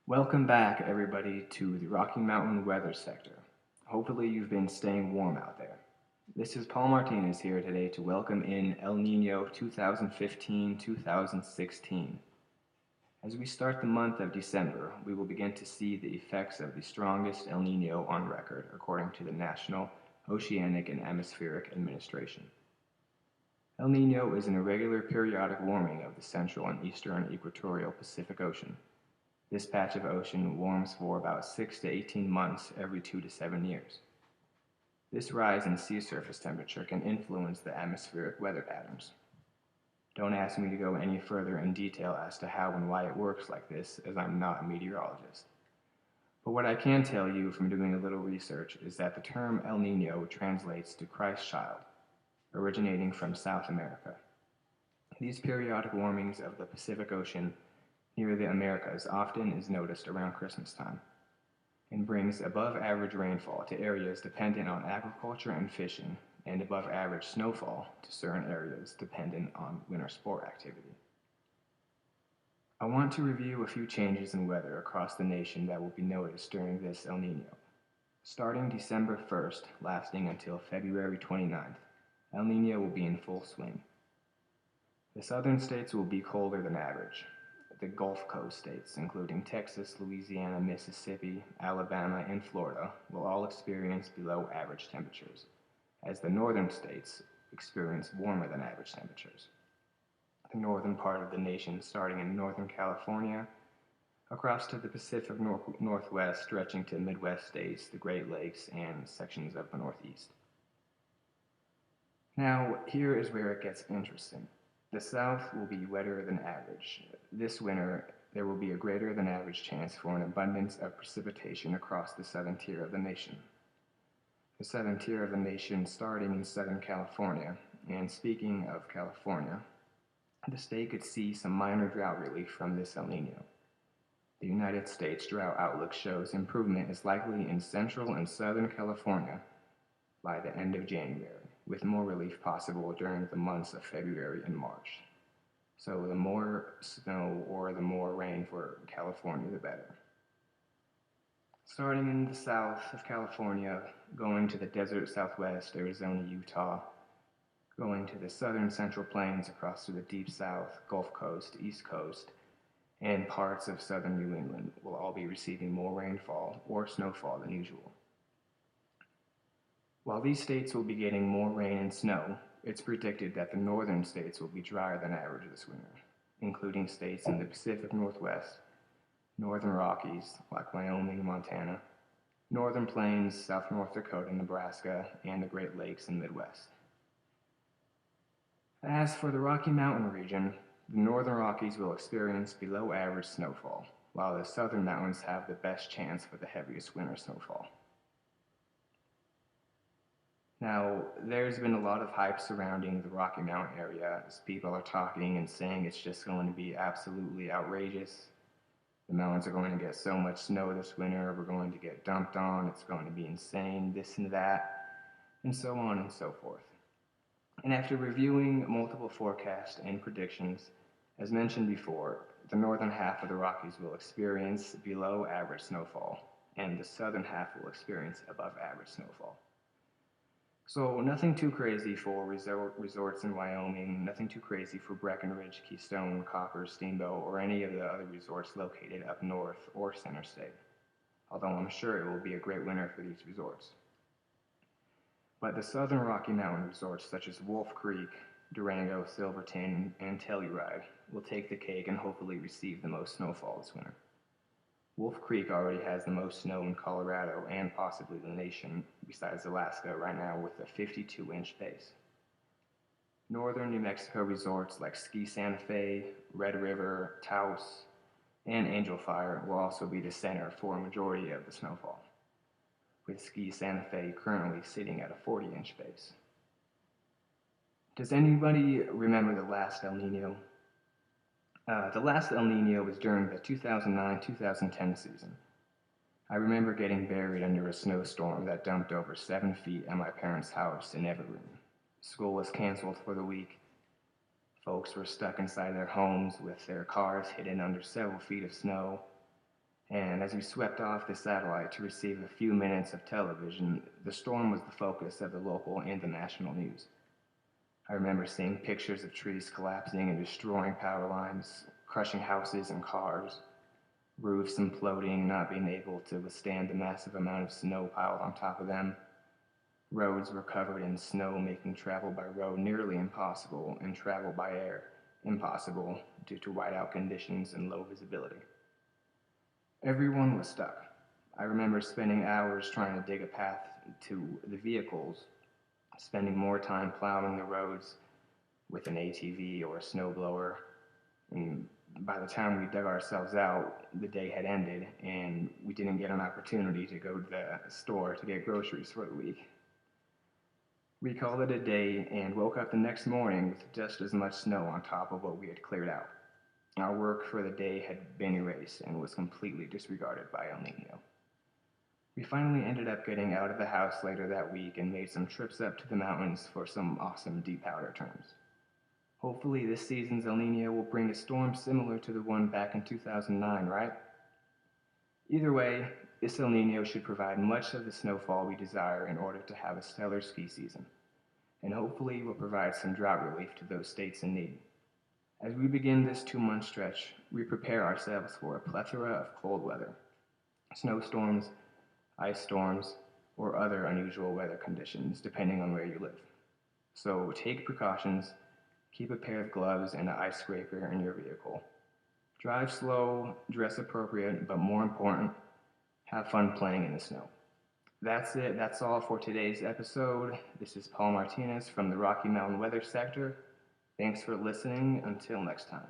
Welcome back, everybody, to the Rocky Mountain weather sector. Hopefully, you've been staying warm out there. This is Paul Martinez here today to welcome in El Nino 2015 2016. As we start the month of December, we will begin to see the effects of the strongest El Nino on record, according to the National Oceanic and Atmospheric Administration. El Nino is an irregular periodic warming of the central and eastern equatorial Pacific Ocean. This patch of ocean warms for about 6 to 18 months every 2 to 7 years. This rise in sea surface temperature can influence the atmospheric weather patterns. Don't ask me to go any further in detail as to how and why it works like this, as I'm not a meteorologist. But what I can tell you from doing a little research is that the term El Nino translates to Christ child, originating from South America. These periodic warmings of the Pacific Ocean near the Americas often is noticed around Christmas time and brings above average rainfall to areas dependent on agriculture and fishing, and above average snowfall to certain areas dependent on winter sport activity. I want to review a few changes in weather across the nation that will be noticed during this El Nino. Starting December 1st, lasting until February 29th, El Nino will be in full swing. The southern states will be colder than average. The Gulf Coast states, including Texas, Louisiana, Mississippi, Alabama, and Florida, will all experience below average temperatures, as the northern states experience warmer than average temperatures. The northern part of the nation, starting in northern California, across to the Pacific Northwest, stretching to Midwest states, the Great Lakes, and sections of the Northeast. Now, here is where it gets interesting. The South will be wetter than average. This winter, there will be a greater than average chance for an abundance of precipitation across the southern tier of the nation. The southern tier of the nation starting in Southern California, and speaking of California, the state could see some minor drought relief from this El Nino. The United States Drought Outlook shows improvement is likely in central and southern California by the end of January, with more relief possible during the months of February and March. So the more snow or the more rain for California, the better. Starting in the south of California, going to the desert southwest, Arizona, Utah, going to the southern central plains across to the deep south, Gulf Coast, East Coast, and parts of southern New England will all be receiving more rainfall or snowfall than usual. While these states will be getting more rain and snow, it's predicted that the northern states will be drier than average this winter, including states in the Pacific Northwest, northern Rockies like Wyoming and Montana, northern plains, South North Dakota, Nebraska, and the Great Lakes and Midwest. As for the Rocky Mountain region, the northern Rockies will experience below average snowfall, while the southern mountains have the best chance for the heaviest winter snowfall. Now, there's been a lot of hype surrounding the Rocky Mountain area as people are talking and saying it's just going to be absolutely outrageous. The mountains are going to get so much snow this winter, we're going to get dumped on, it's going to be insane, this and that, and so on and so forth. And after reviewing multiple forecasts and predictions, as mentioned before, the northern half of the Rockies will experience below average snowfall, and the southern half will experience above average snowfall. So nothing too crazy for resorts in Wyoming, nothing too crazy for Breckenridge, Keystone, Copper, Steamboat, or any of the other resorts located up north or center state, although I'm sure it will be a great winter for these resorts. But the southern Rocky Mountain resorts such as Wolf Creek, Durango, Silverton, and Telluride will take the cake and hopefully receive the most snowfall this winter. Wolf Creek already has the most snow in Colorado and possibly the nation, besides Alaska right now with a 52-inch base. Northern New Mexico resorts like Ski Santa Fe, Red River, Taos, and Angel Fire will also be the center for a majority of the snowfall, with Ski Santa Fe currently sitting at a 40-inch base. Does anybody remember the last El Nino? The last El Nino was during the 2009-2010 season. I remember getting buried under a snowstorm that dumped over 7 feet at my parents' house in Evergreen. School was canceled for the week. Folks were stuck inside their homes with their cars hidden under several feet of snow, And as we swept off the satellite to receive a few minutes of television, the storm was the focus of the local and the national news. I remember seeing pictures of trees collapsing and destroying power lines, crushing houses and cars, roofs imploding, not being able to withstand the massive amount of snow piled on top of them. Roads were covered in snow, making travel by road nearly impossible, and travel by air impossible due to whiteout conditions and low visibility. Everyone was stuck. I remember spending hours trying to dig a path to the vehicles, spending more time plowing the roads with an ATV or a snowblower. And by the time we dug ourselves out, the day had ended, and we didn't get an opportunity to go to the store to get groceries for the week. We called it a day and woke up the next morning with just as much snow on top of what we had cleared out. Our work for the day had been erased and was completely disregarded by El Nino. We finally ended up getting out of the house later that week and made some trips up to the mountains for some awesome deep powder terms. Hopefully this season's El Nino will bring a storm similar to the one back in 2009, right? Either way, this El Nino should provide much of the snowfall we desire in order to have a stellar ski season, and hopefully will provide some drought relief to those states in need. As we begin this 2-month stretch, we prepare ourselves for a plethora of cold weather, snowstorms, ice storms, or other unusual weather conditions, depending on where you live. So take precautions, keep a pair of gloves and an ice scraper in your vehicle. Drive slow, dress appropriate, but more important, have fun playing in the snow. That's it. That's all for today's episode. This is Paul Martinez from the Rocky Mountain Weather Sector. Thanks for listening. Until next time.